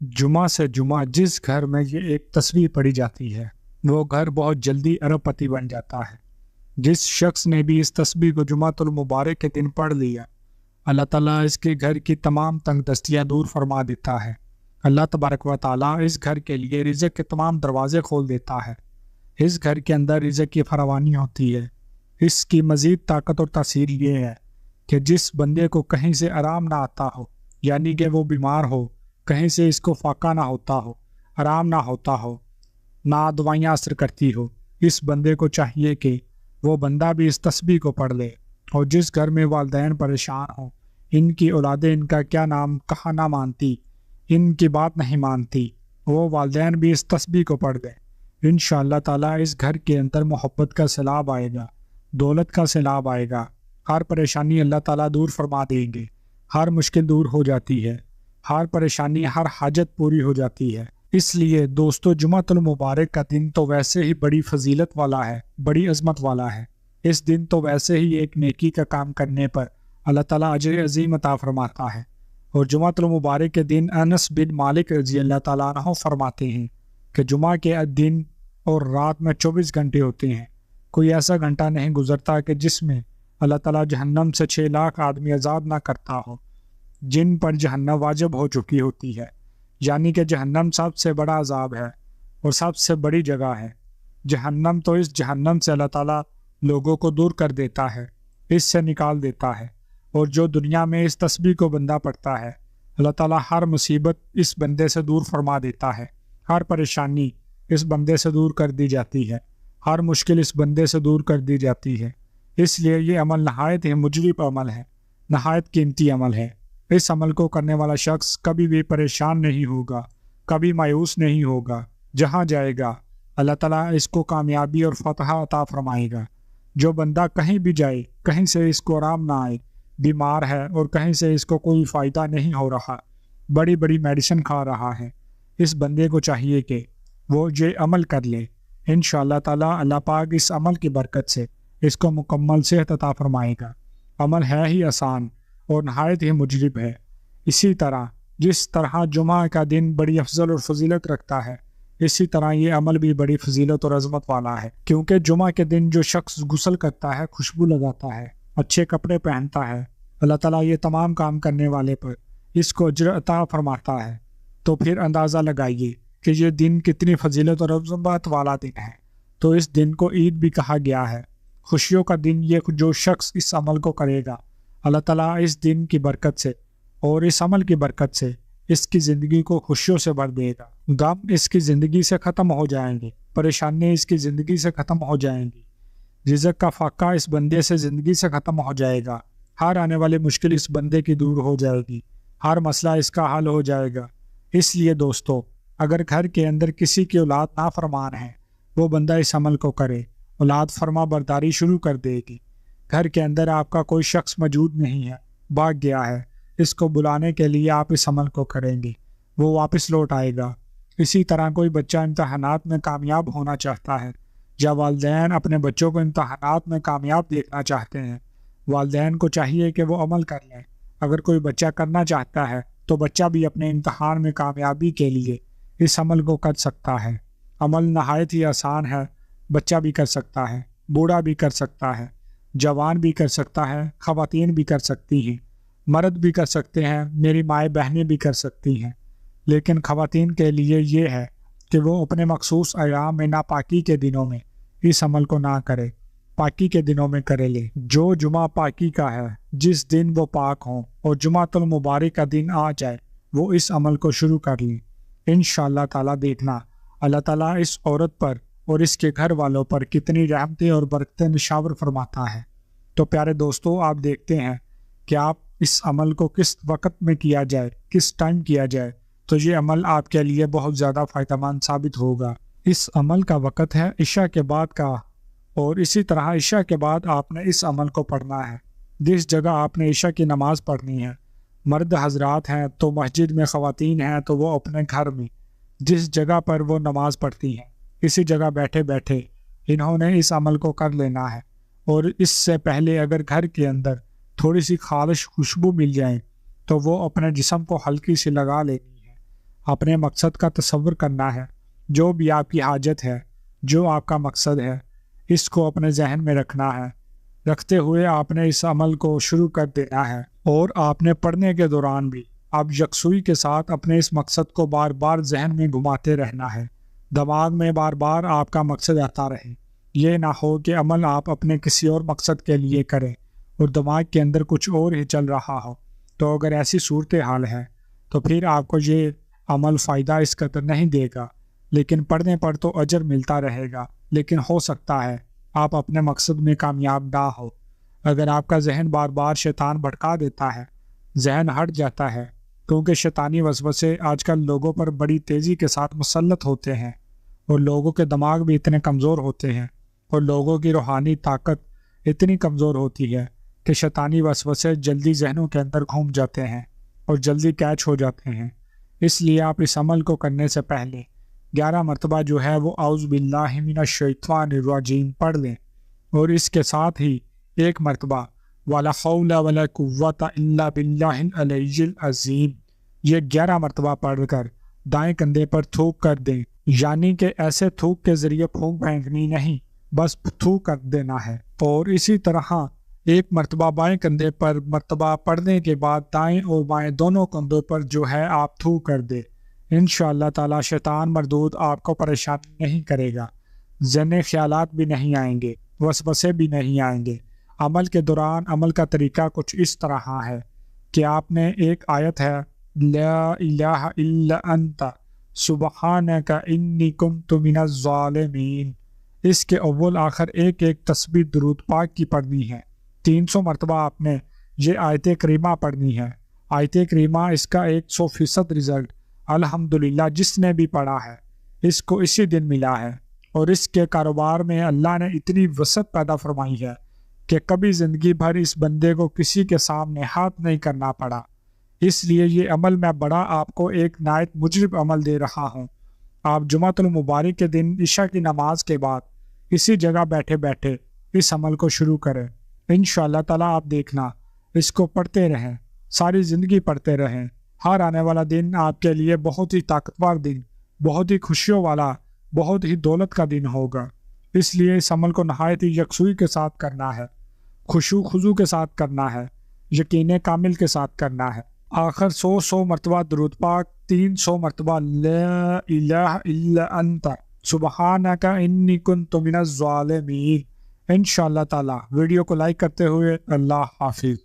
جمعہ سے جمعہ جس گھر میں یہ ایک تصویر پڑھی جاتی ہے وہ گھر بہت جلدی ارب پتی بن جاتا ہے۔ جس شخص نے بھی اس تصویر کو جمعۃ المبارک کے دن پڑھ لیا، اللہ تعالیٰ اس کے گھر کی تمام تنگ دستیاں دور فرما دیتا ہے۔ اللہ تبارک و تعالیٰ اس گھر کے لیے رزق کے تمام دروازے کھول دیتا ہے۔ اس گھر کے اندر رزق کی فراوانی ہوتی ہے۔ اس کی مزید طاقت اور تاثیر یہ ہے کہ جس بندے کو کہیں سے آرام نہ آتا ہو، یعنی کہ وہ بیمار ہو، کہیں سے اس کو فاقہ نہ ہوتا ہو، آرام نہ ہوتا ہو، نہ دوائیاں اثر کرتی ہو، اس بندے کو چاہیے کہ وہ بندہ بھی اس تسبیح کو پڑھ لے۔ اور جس گھر میں والدین پریشان ہوں، ان کی اولادیں ان کا کیا نام کہا نہ مانتی، ان کی بات نہیں مانتی، وہ والدین بھی اس تسبیح کو پڑھ لیں، انشاءاللہ تعالیٰ اس گھر کے اندر محبت کا سیلاب آئے گا، دولت کا سیلاب آئے گا، ہر پریشانی اللہ تعالیٰ دور فرما دیں گے، ہر مشکل دور ہو جاتی ہے، ہر پریشانی ہر حاجت پوری ہو جاتی ہے۔ اس لیے دوستو، جمعۃ المبارک کا دن تو ویسے ہی بڑی فضیلت والا ہے، بڑی عظمت والا ہے۔ اس دن تو ویسے ہی ایک نیکی کا کام کرنے پر اللہ تعالیٰ اجر عظیم عطا فرماتا ہے۔ اور جمعۃ المبارک کے دن انس بن مالک رضی اللہ تعالیٰ عنہ فرماتے ہیں کہ جمعہ کے دن اور رات میں 24 گھنٹے ہوتے ہیں، کوئی ایسا گھنٹہ نہیں گزرتا کہ جس میں اللہ تعالیٰ جہنم سے 6 لاکھ آدمی عذاب نہ کرتا ہو، جن پر جہنم واجب ہو چکی ہوتی ہے۔ یعنی کہ جہنم سب سے بڑا عذاب ہے اور سب سے بڑی جگہ ہے۔ جہنم تو اس جہنم سے اللہ تعالیٰ لوگوں کو دور کر دیتا ہے، اس سے نکال دیتا ہے۔ اور جو دنیا میں اس تسبیح کو بندہ پڑھتا ہے، اللہ تعالیٰ ہر مصیبت اس بندے سے دور فرما دیتا ہے، ہر پریشانی اس بندے سے دور کر دی جاتی ہے، ہر مشکل اس بندے سے دور کر دی جاتی ہے۔ اس لیے یہ عمل نہایت ہی مجرب عمل ہے، نہایت قیمتی عمل ہے۔ اس عمل کو کرنے والا شخص کبھی بھی پریشان نہیں ہوگا، کبھی مایوس نہیں ہوگا۔ جہاں جائے گا اللہ تعالیٰ اس کو کامیابی اور فتح عطا فرمائے گا۔ جو بندہ کہیں بھی جائے، کہیں سے اس کو آرام نہ آئے، بیمار ہے اور کہیں سے اس کو کوئی فائدہ نہیں ہو رہا، بڑی بڑی میڈیسن کھا رہا ہے، اس بندے کو چاہیے کہ وہ یہ عمل کر لے۔ انشاءاللہ تعالیٰ اللہ پاک اس عمل کی برکت سے اس کو مکمل صحت عطا فرمائے گا۔ عمل ہے ہی آسان اور نہایت ہی مجرب ہے۔ اسی طرح جس طرح جمعہ کا دن بڑی افضل اور فضیلت رکھتا ہے، اسی طرح یہ عمل بھی بڑی فضیلت اور عظمت والا ہے، کیونکہ جمعہ کے دن جو شخص غسل کرتا ہے، خوشبو لگاتا ہے، اچھے کپڑے پہنتا ہے، اللہ تعالیٰ یہ تمام کام کرنے والے پر اس کو اجر عطا فرماتا ہے۔ تو پھر اندازہ لگائیے کہ یہ دن کتنی فضیلت اور عظمت والا دن ہے۔ تو اس دن کو عید بھی کہا گیا ہے، خوشیوں کا دن۔ یہ جو شخص اس عمل کو کرے گا، اللہ تعالیٰ اس دن کی برکت سے اور اس عمل کی برکت سے اس کی زندگی کو خوشیوں سے بھر دے گا۔ غم اس کی زندگی سے ختم ہو جائیں گے، پریشانی اس کی زندگی سے ختم ہو جائیں گی، رزق کا فاقہ اس بندے سے زندگی سے ختم ہو جائے گا، ہر آنے والی مشکل اس بندے کی دور ہو جائے گی، ہر مسئلہ اس کا حل ہو جائے گا۔ اس لیے دوستو، اگر گھر کے اندر کسی کی اولاد نافرمان ہے، وہ بندہ اس عمل کو کرے، اولاد فرما برداری شروع کر دے گی۔ گھر کے اندر آپ کا کوئی شخص موجود نہیں ہے، بھاگ گیا ہے، اس کو بلانے کے لیے آپ اس عمل کو کریں گے، وہ واپس لوٹ آئے گا۔ اسی طرح کوئی بچہ امتحانات میں کامیاب ہونا چاہتا ہے، یا والدین اپنے بچوں کو امتحانات میں کامیاب دیکھنا چاہتے ہیں، والدین کو چاہیے کہ وہ عمل کر لیں۔ اگر کوئی بچہ کرنا چاہتا ہے تو بچہ بھی اپنے امتحان میں کامیابی کے لیے اس عمل کو کر سکتا ہے۔ عمل نہایت ہی آسان ہے، بچہ بھی کر سکتا ہے، بوڑھا بھی کر سکتا ہے، جوان بھی کر سکتا ہے، خواتین بھی کر سکتی ہیں، مرد بھی کر سکتے ہیں، میری مائیں بہنیں بھی کر سکتی ہیں۔ لیکن خواتین کے لیے یہ ہے کہ وہ اپنے مخصوص ایام میں ناپاکی کے دنوں میں اس عمل کو نہ کرے، پاکی کے دنوں میں کرے لے۔ جو جمعہ پاکی کا ہے، جس دن وہ پاک ہوں اور جمعۃ المبارک کا دن آ جائے، وہ اس عمل کو شروع کر لیں۔ انشاءاللہ تعالیٰ دیکھنا اللہ تعالیٰ اس عورت پر اور اس کے گھر والوں پر کتنی رحمتیں اور برکتیں نشاور فرماتا ہے۔ تو پیارے دوستو، آپ دیکھتے ہیں کہ آپ اس عمل کو کس وقت میں کیا جائے، کس ٹائم کیا جائے، تو یہ عمل آپ کے لیے بہت زیادہ فائدہ مند ثابت ہوگا۔ اس عمل کا وقت ہے عشاء کے بعد کا، اور اسی طرح عشاء کے بعد آپ نے اس عمل کو پڑھنا ہے۔ جس جگہ آپ نے عشاء کی نماز پڑھنی ہے، مرد حضرات ہیں تو مسجد میں، خواتین ہیں تو وہ اپنے گھر میں، جس جگہ پر وہ نماز پڑھتی ہیں، اسی جگہ بیٹھے بیٹھے انہوں نے اس عمل کو کر لینا ہے۔ اور اس سے پہلے اگر گھر کے اندر تھوڑی سی خالص خوشبو مل جائے تو وہ اپنے جسم کو ہلکی سی لگا لینی ہے۔ اپنے مقصد کا تصور کرنا ہے۔ جو بھی آپ کی حاجت ہے، جو آپ کا مقصد ہے، اس کو اپنے ذہن میں رکھنا ہے۔ رکھتے ہوئے آپ نے اس عمل کو شروع کر دینا ہے، اور آپ نے پڑھنے کے دوران بھی اب یکسوئی کے ساتھ اپنے اس مقصد کو بار بار ذہن میں گھماتے رہنا ہے۔ دماغ میں بار بار آپ کا مقصد آتا رہے۔ یہ نہ ہو کہ عمل آپ اپنے کسی اور مقصد کے لیے کریں اور دماغ کے اندر کچھ اور ہی چل رہا ہو۔ تو اگر ایسی صورتحال ہے تو پھر آپ کو یہ عمل فائدہ اس قدر نہیں دے گا، لیکن پڑھنے پر تو اجر ملتا رہے گا، لیکن ہو سکتا ہے آپ اپنے مقصد میں کامیاب نہ ہو۔ اگر آپ کا ذہن بار بار شیطان بھٹکا دیتا ہے، ذہن ہٹ جاتا ہے، کیونکہ شیطانی وسوسے آج کل لوگوں پر بڑی تیزی کے ساتھ مسلط ہوتے ہیں، اور لوگوں کے دماغ بھی اتنے کمزور ہوتے ہیں، اور لوگوں کی روحانی طاقت اتنی کمزور ہوتی ہے کہ شیطانی وسوسے جلدی ذہنوں کے اندر گھوم جاتے ہیں اور جلدی کیچ ہو جاتے ہیں۔ اس لیے آپ اس عمل کو کرنے سے پہلے 11 مرتبہ جو ہے وہ اعوذ باللہ من الشیطان الرجیم پڑھ لیں، اور اس کے ساتھ ہی 1 مرتبہ وَلَا حَوْلَ وَلَا قُوَّةَ إِلَّا بِاللَّهِ الْعَلِيِّ الْعَظِيمِ یہ 11 مرتبہ پڑھ کر دائیں کندھے پر تھوک کر دیں، یعنی کہ ایسے تھوک کے ذریعے پھونک پھینکنی نہیں، بس تھوک کر دینا ہے۔ اور اسی طرح 1 مرتبہ بائیں کندھے پر مرتبہ پڑھنے کے بعد دائیں اور بائیں دونوں کندھوں پر جو ہے آپ تھوک کر دیں۔ انشاءاللہ تعالی شیطان مردود آپ کو پریشان نہیں کرے گا، ذہنی خیالات بھی نہیں آئیں گے، وسوسے بھی نہیں آئیں گے۔ عمل کے دوران عمل کا طریقہ کچھ اس طرح ہے کہ آپ نے ایک آیت ہے لا الہ الا انت سبحانک انی کنت من الظالمین، اس کے اول آخر ایک تسبیح درود پاک کی پڑھنی ہے۔ 300 مرتبہ آپ نے یہ آیت کریمہ پڑھنی ہے۔ آیت کریمہ اس کا 100% رزلٹ الحمدللہ جس نے بھی پڑھا ہے اس کو اسی دن ملا ہے، اور اس کے کاروبار میں اللہ نے اتنی وسعت پیدا فرمائی ہے کہ کبھی زندگی بھر اس بندے کو کسی کے سامنے ہاتھ نہیں کرنا پڑا۔ اس لیے یہ عمل میں بڑا آپ کو ایک نہایت مجرب عمل دے رہا ہوں۔ آپ جمعۃ المبارک کے دن عشاء کی نماز کے بعد اسی جگہ بیٹھے بیٹھے اس عمل کو شروع کریں۔ انشاءاللہ تعالیٰ آپ دیکھنا اس کو پڑھتے رہیں، ساری زندگی پڑھتے رہیں، ہر آنے والا دن آپ کے لیے بہت ہی طاقتور دن، بہت ہی خوشیوں والا، بہت ہی دولت کا دن ہوگا۔ اس لیے اس عمل کو نہایت ہی یکسوئی کے ساتھ کرنا ہے، خشوع خضوع کے ساتھ کرنا ہے، یقین کامل کے ساتھ کرنا ہے۔ آخر 100 مرتبہ درود پاک، 300 مرتبہ لا الہ الا انت سبحانک انی کنت من الظالمین۔ انشاءاللہ تعالی ویڈیو کو لائک کرتے ہوئے اللہ حافظ۔